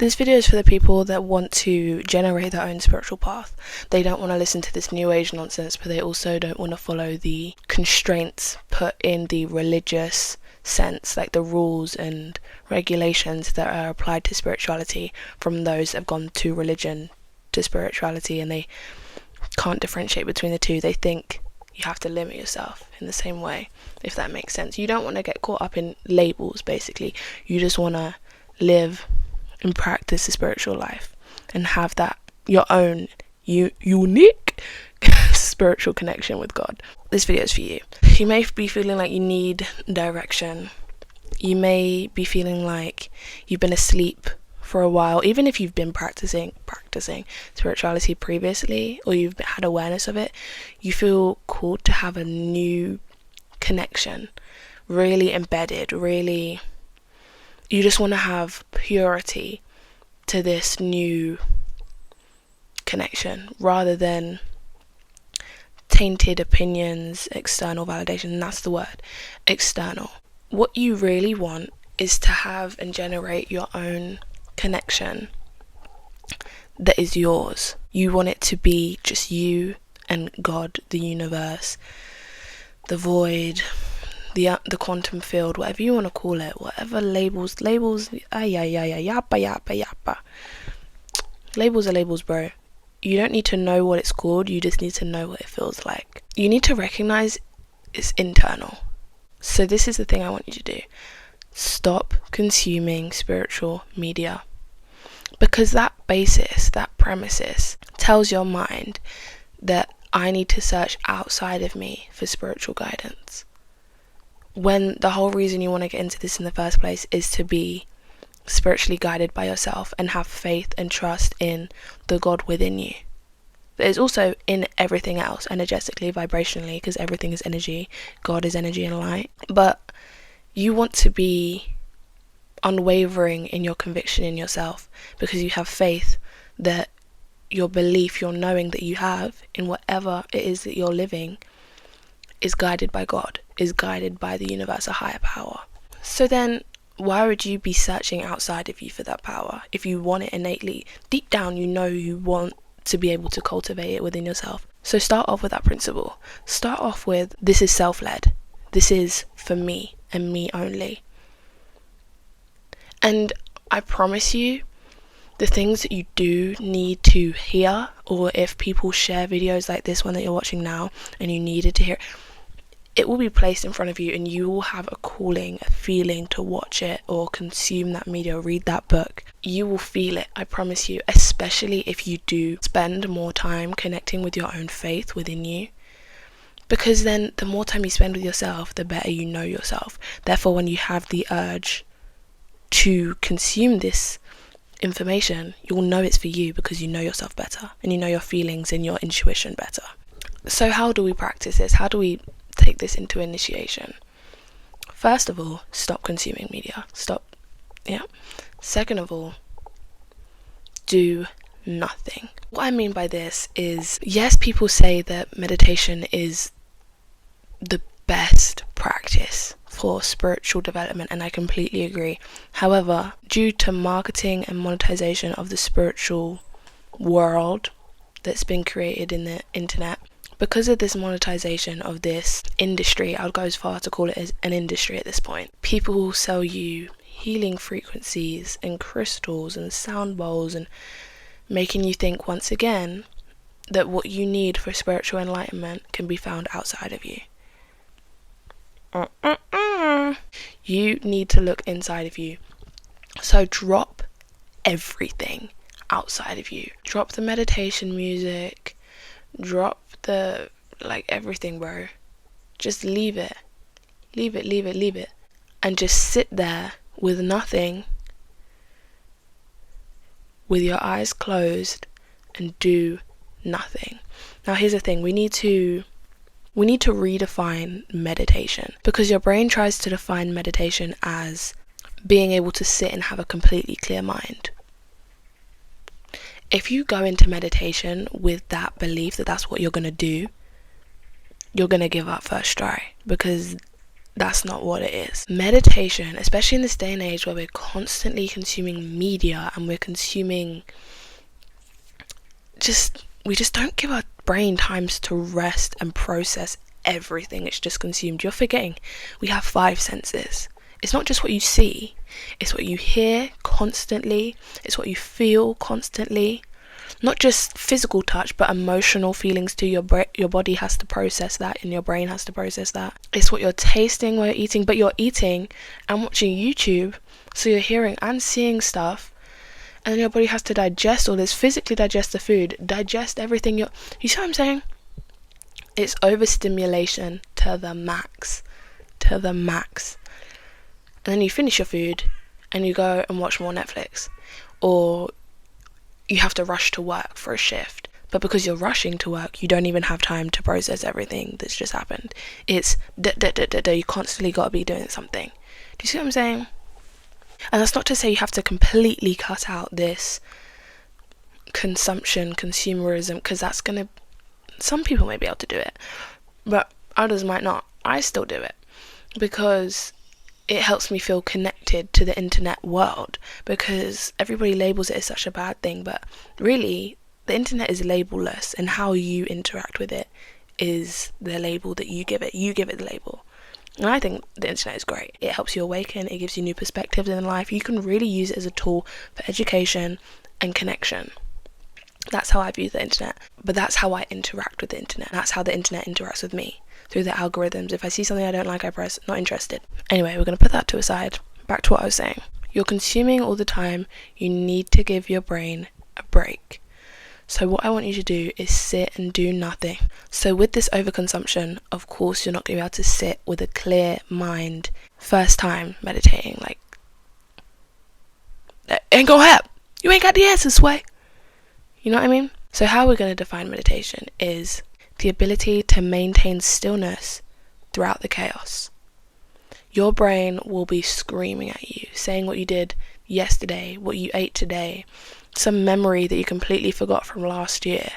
This video is for the people that want to generate their own spiritual path. They don't want to listen to this new age nonsense, but they also don't want to follow the constraints put in the religious sense, like the rules and regulations that are applied to spirituality from those that have gone to religion to spirituality, and they can't differentiate between the two. They think you have to limit yourself in the same way, if that makes sense. You don't want to get caught up in labels, basically. You just want to live and practice the spiritual life and have that your own unique spiritual connection with God. This video is for you. You may be feeling like you need direction. You may be feeling like you've been asleep for a while, even if you've been practicing spirituality previously, or you've had awareness of it. You feel called to have a new connection, really embedded, really, you just want to have purity to this new connection rather than tainted opinions, external validation. That's the word, external. What you really want is to have and generate your own connection that is yours. You want it to be just you and God, the universe, the void, the quantum field, whatever you want to call it, whatever labels, yappa. Labels are labels, bro. You don't need to know what it's called, you just need to know what it feels like. You need to recognize it's internal. So this is the thing I want you to do. Stop consuming spiritual media. Because that basis, that premises, tells your mind that I need to search outside of me for spiritual guidance. When the whole reason you want to get into this in the first place is to be spiritually guided by yourself and have faith and trust in the God within you. That is also in everything else, energetically, vibrationally, because everything is energy. God is energy and light. But you want to be unwavering in your conviction in yourself, because you have faith that your belief, your knowing that you have in whatever it is that you're living is guided by God, is guided by the universe, a higher power. So then why would you be searching outside of you for that power if you want it innately? Deep down you know you want to be able to cultivate it within yourself. So start off with that principle. Start off with, this is self-led. This is for me and me only. And I promise you, the things that you do need to hear, or if people share videos like this one that you're watching now and you needed to hear, it will be placed in front of you and you will have a calling, a feeling to watch it or consume that media, read that book. You will feel it, I promise you, especially if you do spend more time connecting with your own faith within you. Because then the more time you spend with yourself, the better you know yourself. Therefore, when you have the urge to consume this information, you'll know it's for you because you know yourself better and you know your feelings and your intuition better. So how do we practice this? How do we take this into initiation? First of all, stop consuming media. Second of all, do nothing. What I mean by this is, yes, people say that meditation is the best practice for spiritual development, and I completely agree. However, due to marketing and monetization of the spiritual world that's been created in the internet, because of this monetization of this industry, I would go as far to call it as an industry at this point. People will sell you healing frequencies and crystals and sound bowls, and making you think once again that what you need for spiritual enlightenment can be found outside of you. You need to look inside of you. So drop everything outside of you. Drop the meditation music. Drop the, everything, bro. Just leave it. Leave it. And just sit there with nothing, with your eyes closed, and do nothing. Now here's the thing, we need to redefine meditation, because your brain tries to define meditation as being able to sit and have a completely clear mind. If you go into meditation with that belief that that's what you're going to do, you're going to give up first try, because That's not what it is. Meditation, especially in this day and age where we're constantly consuming media and we're consuming we just don't give our brain times to rest and process everything it's just consumed. You're forgetting we have 5 senses. It's not just what you see, it's what you hear constantly, it's what you feel constantly. Not just physical touch, but emotional feelings too. Your body has to process that, and your brain has to process that. It's what you're tasting while you're eating, but you're eating and watching YouTube, so you're hearing and seeing stuff, and your body has to digest all this, physically digest the food, digest everything. You see what I'm saying? It's overstimulation to the max. And then you finish your food, and you go and watch more Netflix, or you have to rush to work for a shift, but because you're rushing to work, you don't even have time to process everything that's just happened. It's you constantly got to be doing something. Do you see what I'm saying? And that's not to say you have to completely cut out this consumerism, because that's gonna, some people may be able to do it, but others might not. I still do it because it helps me feel connected to the internet world, because everybody labels it as such a bad thing, but really the internet is labelless, and how you interact with it is the label that you give it. You give it the label. And I think the internet is great. It helps you awaken, it gives you new perspectives in life. You can really use it as a tool for education and connection. That's how I view the internet, but that's how I interact with the internet. That's how the internet interacts with me, through the algorithms. If I see something I don't like, I press not interested. Anyway, we're going to put that to a side. Back to what I was saying. You're consuming all the time. You need to give your brain a break. So what I want you to do is sit and do nothing. So with this overconsumption, of course, you're not going to be able to sit with a clear mind first time meditating. Like, that ain't gonna help. You ain't got the answers, Sway. You know what I mean? So how we're going to define meditation is the ability to maintain stillness throughout the chaos. Your brain will be screaming at you, saying what you did yesterday, what you ate today, some memory that you completely forgot from last year,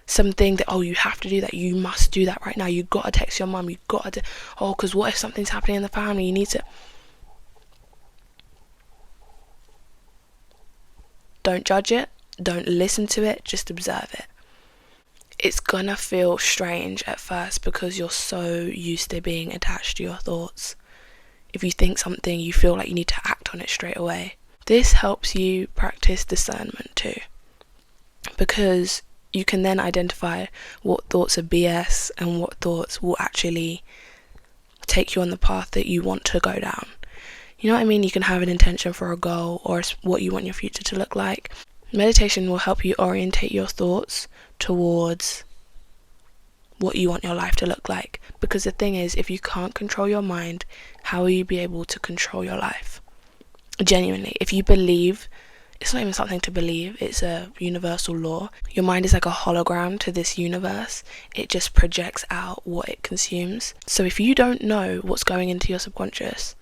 something that, oh, you have to do that, you must do that right now, you gotta text your mum, you gotta, because what if something's happening in the family, you need to. Don't judge it, don't listen to it, just observe it. It's gonna feel strange at first because you're so used to being attached to your thoughts. If you think something, you feel like you need to act on it straight away. This helps you practice discernment too, because you can then identify what thoughts are BS and what thoughts will actually take you on the path that you want to go down. You know what I mean? You can have an intention for a goal or what you want your future to look like. Meditation will help you orientate your thoughts towards what you want your life to look like. Because the thing is, if you can't control your mind, how will you be able to control your life? Genuinely, if you believe, it's not even something to believe, it's a universal law. Your mind is like a hologram to this universe. It just projects out what it consumes. So if you don't know what's going into your subconscious,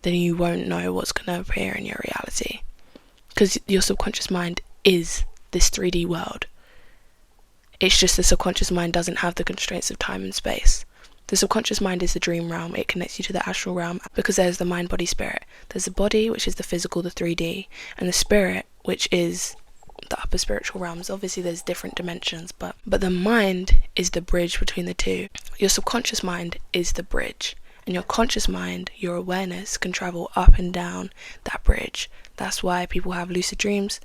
then you won't know what's going to appear in your reality. Because your subconscious mind is this 3D world. It's just the subconscious mind doesn't have the constraints of time and space. The subconscious mind is the dream realm. It connects you to the astral realm because there's the mind, body, spirit. There's the body, which is the physical, the 3D, and the spirit, which is the upper spiritual realms. Obviously, there's different dimensions, but the mind is the bridge between the two. Your subconscious mind is the bridge, and your conscious mind, your awareness, can travel up and down that bridge. That's why people have lucid dreams,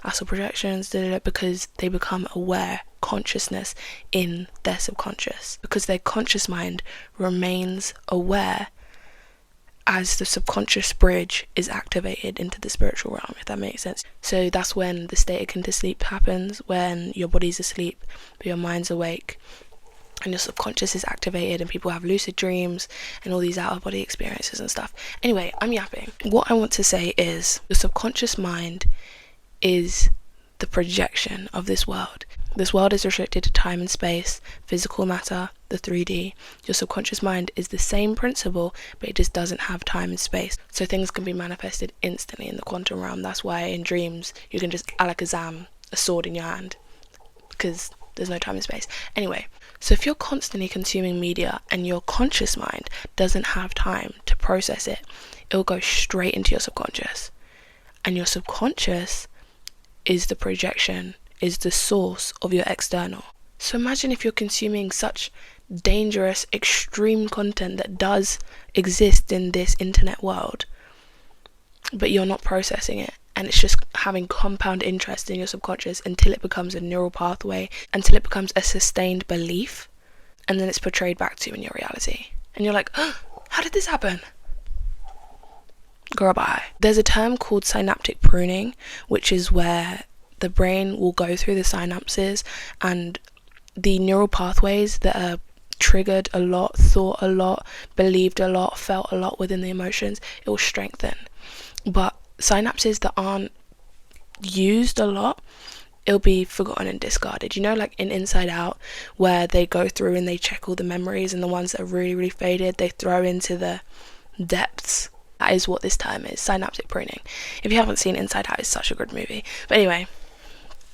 astral projections, because they become aware, consciousness in their subconscious, because their conscious mind remains aware as the subconscious bridge is activated into the spiritual realm, if that makes sense. So that's when the state akin to sleep happens, when your body's asleep but your mind's awake and your subconscious is activated, and people have lucid dreams and all these out of body experiences and stuff. Anyway, I'm yapping. What I want to say is the subconscious mind is the projection of this world. This world is restricted to time and space, physical matter, the 3D. Your subconscious mind is the same principle, but it just doesn't have time and space. So things can be manifested instantly in the quantum realm. That's why in dreams you can just alakazam a sword in your hand, because there's no time and space. Anyway, So if you're constantly consuming media and your conscious mind doesn't have time to process it, it will go straight into your subconscious. And your subconscious is the projection, is the source of your external. So imagine if you're consuming such dangerous, extreme content that does exist in this internet world, but you're not processing it, and it's just having compound interest in your subconscious until it becomes a neural pathway, until it becomes a sustained belief, and then it's portrayed back to you in your reality. And you're like, oh, how did this happen? Girl, bye. There's a term called synaptic pruning, which is where the brain will go through the synapses and the neural pathways that are triggered a lot, thought a lot, believed a lot, felt a lot within the emotions, it will strengthen. But synapses that aren't used a lot, it'll be forgotten and discarded. You know, like in Inside Out, where they go through and they check all the memories, and the ones that are really, really faded, they throw into the depths. That is what this term is, synaptic pruning. If you haven't seen Inside Out, it's such a good movie. But anyway,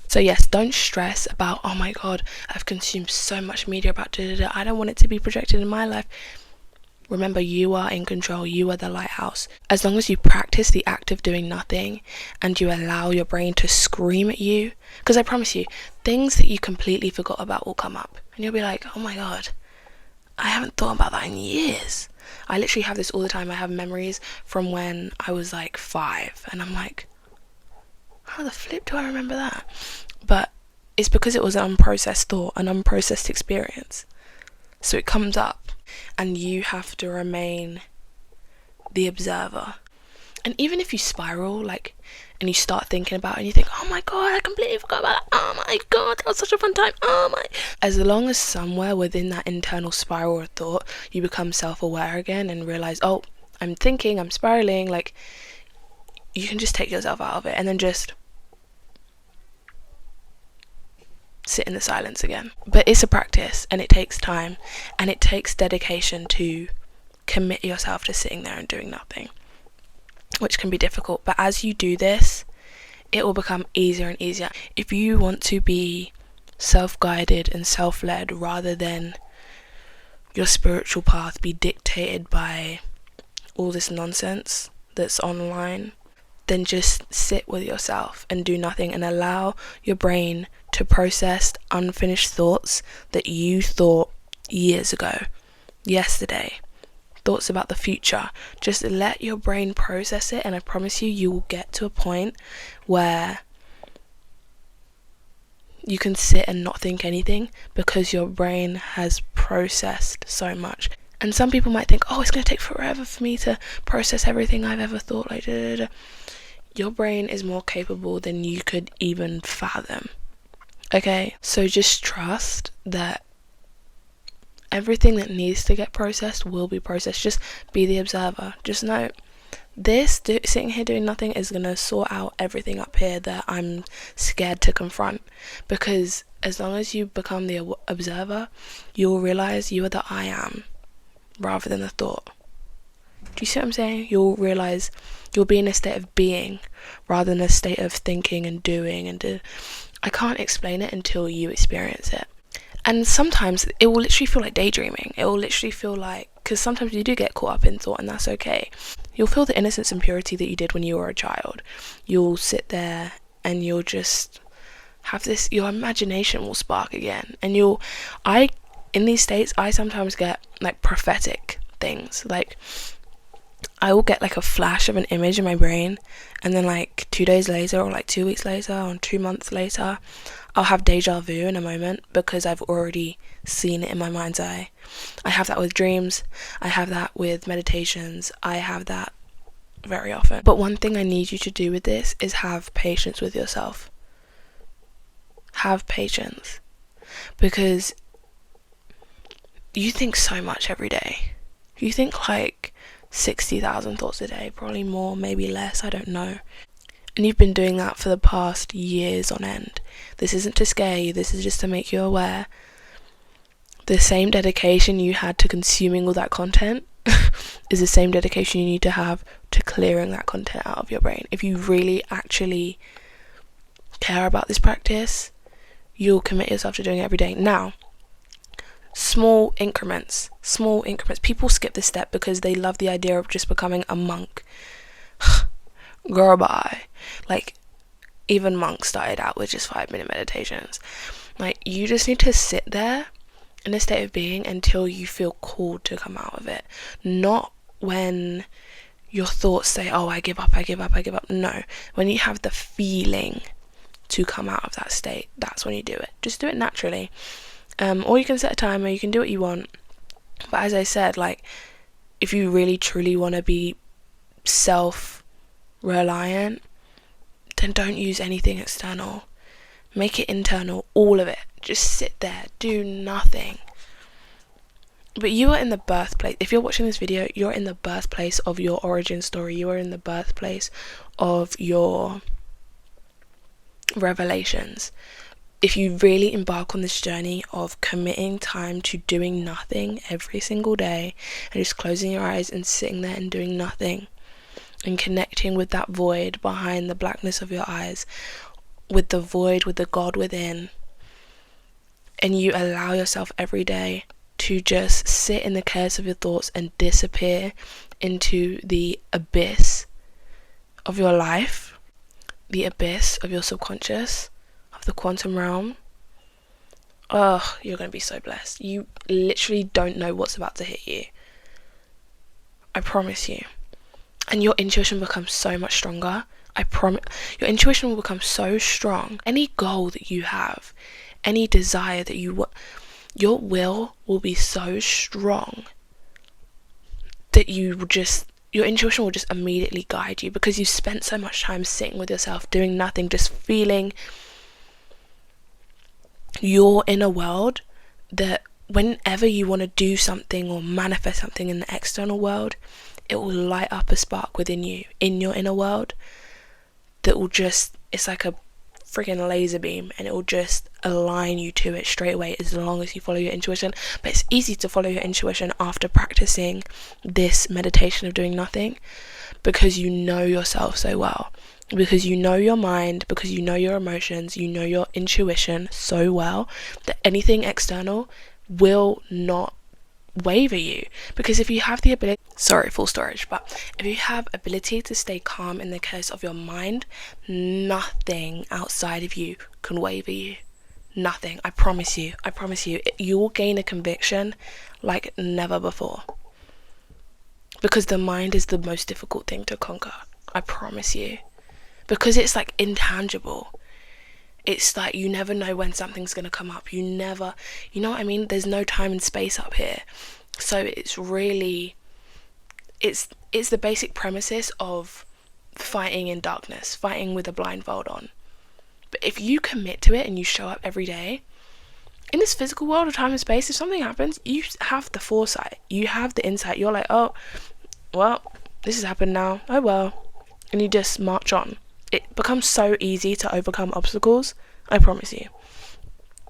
so yes, don't stress about, oh my god, I've consumed so much media about I don't want it to be projected in my life. Remember, you are in control. You are the lighthouse. As long as you practice the act of doing nothing and you allow your brain to scream at you, because I promise you, things that you completely forgot about will come up. And you'll be like, oh my god, I haven't thought about that in years. I literally have this all the time. I have memories from when I was like 5. And I'm like, how the flip do I remember that? But it's because it was an unprocessed thought, an unprocessed experience. So it comes up. And you have to remain the observer. And even if you spiral, like, and you start thinking about it and you think, oh my god, I completely forgot about that. Oh my god, that was such a fun time. As long as somewhere within that internal spiral of thought, you become self-aware again and realize, oh, I'm thinking, I'm spiraling, like, you can just take yourself out of it and then just sit in the silence again. But it's a practice, and it takes time, and it takes dedication to commit yourself to sitting there and doing nothing, which can be difficult. But as you do this, it will become easier and easier. If you want to be self-guided and self-led rather than your spiritual path be dictated by all this nonsense that's online, then just sit with yourself and do nothing and allow your brain to process unfinished thoughts that you thought years ago, yesterday, thoughts about the future. Just let your brain process it, and I promise you will get to a point where you can sit and not think anything because your brain has processed so much. And some people might think, oh, it's going to take forever for me to process everything I've ever thought. Like, Your brain is more capable than you could even fathom. Okay, so just trust that everything that needs to get processed will be processed. Just be the observer. Just know sitting here doing nothing is going to sort out everything up here that I'm scared to confront. Because as long as you become the observer, you'll realize you are the I am rather than the thought. Do you see what I'm saying? You'll realize you'll be in a state of being rather than a state of thinking and doing. I can't explain it until you experience it. And sometimes it will literally feel like daydreaming. It will literally feel like, because sometimes you do get caught up in thought, and that's okay. You'll feel the innocence and purity that you did when you were a child. You'll sit there and you'll just have this, your imagination will spark again. And in these states, I sometimes get like prophetic things. Like, I will get like a flash of an image in my brain, and then like 2 days later, or like 2 weeks later, or 2 months later, I'll have deja vu in a moment because I've already seen it in my mind's eye. I have that with dreams. I have that with meditations. I have that very often. But one thing I need you to do with this is have patience with yourself. Have patience. Because you think so much every day. You think like 60,000 thoughts a day, probably more, maybe less, I don't know. And you've been doing that for the past years on end. This isn't to scare you, this is just to make you aware. The same dedication you had to consuming all that content is the same dedication you need to have to clearing that content out of your brain. If you really actually care about this practice, you'll commit yourself to doing it every day. Now, Small increments. People skip this step because they love the idea of just becoming a monk. Girl, bye. Like, even monks started out with just 5-minute meditations. Like, you just need to sit there in a state of being until you feel called to come out of it. Not when your thoughts say, oh, I give up. No. When you have the feeling to come out of that state, that's when you do it. Just do it naturally. Or you can set a timer, you can do what you want. But as I said, like, if you really truly want to be self-reliant, then don't use anything external. Make it internal, all of it. Just sit there, do nothing. But you are in the birthplace. If you're watching this video, you're in the birthplace of your origin story. You are in the birthplace of your revelations. If you really embark on this journey of committing time to doing nothing every single day and just closing your eyes and sitting there and doing nothing and connecting with that void behind the blackness of your eyes, with the void, with the God within, and you allow yourself every day to just sit in the chaos of your thoughts and disappear into the abyss of your life, the abyss of your subconscious, of the quantum realm, you're going to be so blessed. You literally don't know what's about to hit you. I promise you. And your intuition becomes so much stronger. I promise. Your intuition will become so strong. Any goal that you have, any desire that you want, your will be so strong that your intuition will just immediately guide you, because you've spent so much time sitting with yourself, doing nothing, just feeling your inner world, that whenever you want to do something or manifest something in the external world, it will light up a spark within you, in your inner world, that will just, it's like a freaking laser beam, and it will just align you to it straight away as long as you follow your intuition. But it's easy to follow your intuition after practicing this meditation of doing nothing, because you know yourself so well, because you know your mind, because you know your emotions, you know your intuition so well, that anything external will not waver you. Because if you have the ability, full storage, but if you have ability to stay calm in the chaos of your mind, nothing outside of you can waver you. Nothing. I promise you, you will gain a conviction like never before, because the mind is the most difficult thing to conquer. I promise you, because it's like intangible. It's like you never know when something's going to come up. You know what I mean? There's no time and space up here. So it's really, it's the basic premises of fighting in darkness, fighting with a blindfold on. But if you commit to it and you show up every day, in this physical world of time and space, if something happens, you have the foresight. You have the insight. You're like, oh, well, this has happened now. Oh, well. And you just march on. It becomes so easy to overcome obstacles, I promise you.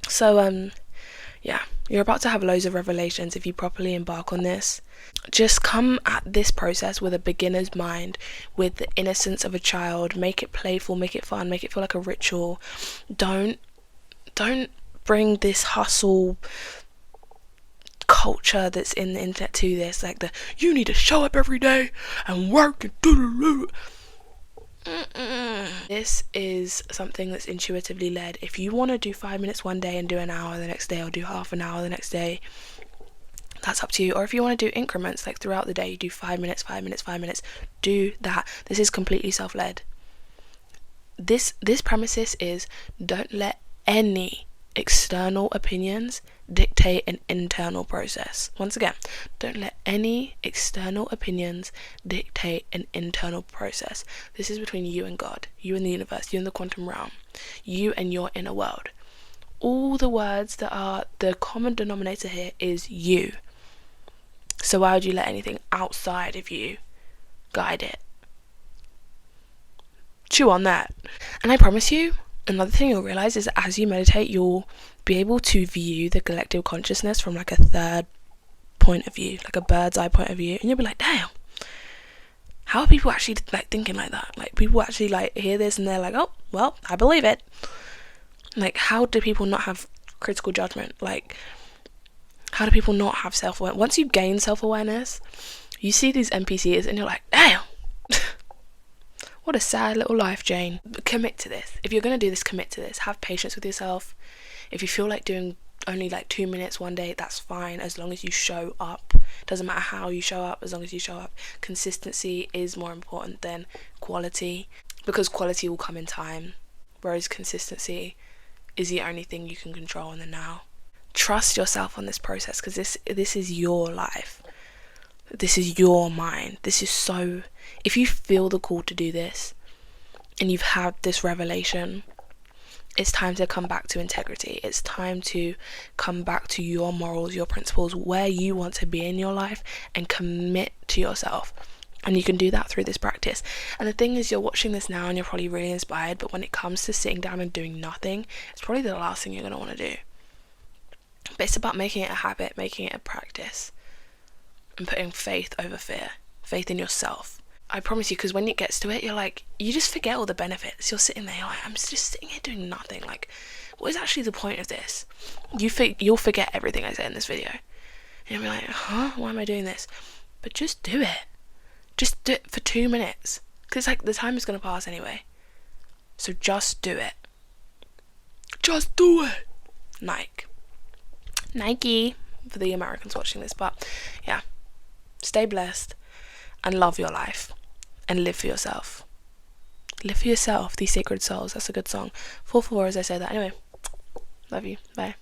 So, yeah, you're about to have loads of revelations if you properly embark on this. Just come at this process with a beginner's mind, with the innocence of a child. Make it playful, make it fun, make it feel like a ritual. Don't bring this hustle culture that's in the internet to this, like you need to show up every day and work and do. This is something that's intuitively led. If you want to do 5 minutes one day and do an hour the next day, or do half an hour the next day, that's up to you. Or if you want to do increments, like throughout the day, you do 5 minutes, do that. This is completely self-led. This premises is, don't let any external opinions dictate an internal process. Once again, don't let any external opinions dictate an internal process. This is between you and God, you and the universe, you and the quantum realm, you and your inner world. All the words that are the common denominator here is you. So why would you let anything outside of you guide it? Chew on that. And I promise you, another thing you'll realize is that as you meditate, you'll be able to view the collective consciousness from like a third point of view, like a bird's eye point of view, and you'll be like, damn, how are people actually like thinking like that? Like, people actually like hear this and they're like, oh, well, I believe it. Like, how do people not have critical judgment? Like, How do people not have self-awareness? Once you gain self-awareness, you see these NPCs and you're like, damn, what a sad little life, Jane. But commit to this. If you're going to do this, commit to this. Have patience with yourself. If you feel like doing only like 2 minutes one day, that's fine, as long as you show up. Doesn't matter how you show up, as long as you show up. Consistency is more important than quality, because quality will come in time, whereas consistency is the only thing you can control in the now. Trust yourself on this process, because this is your life. This is your mind. This is so... If you feel the call to do this, and you've had this revelation, it's time to come back to integrity. It's time to come back to your morals, your principles, where you want to be in your life, and commit to yourself. And you can do that through this practice. And the thing is, you're watching this now and you're probably really inspired, but when it comes to sitting down and doing nothing, it's probably the last thing you're going to want to do. But it's about making it a habit, making it a practice, and putting faith over fear, faith in yourself. I promise you, because when it gets to it, you're like, you just forget all the benefits. You're sitting there, you're like, I'm just sitting here doing nothing. Like, what is actually the point of this? You'll forget everything I said in this video. And you'll be like, huh? Why am I doing this? But just do it. Just do it for 2 minutes. Because like the time is going to pass anyway. So just do it. Just do it. Nike for the Americans watching this. But yeah, stay blessed and love your life and live for yourself. Live for yourself, these sacred souls. That's a good song. 4/4 as I say that. Anyway, love you. Bye.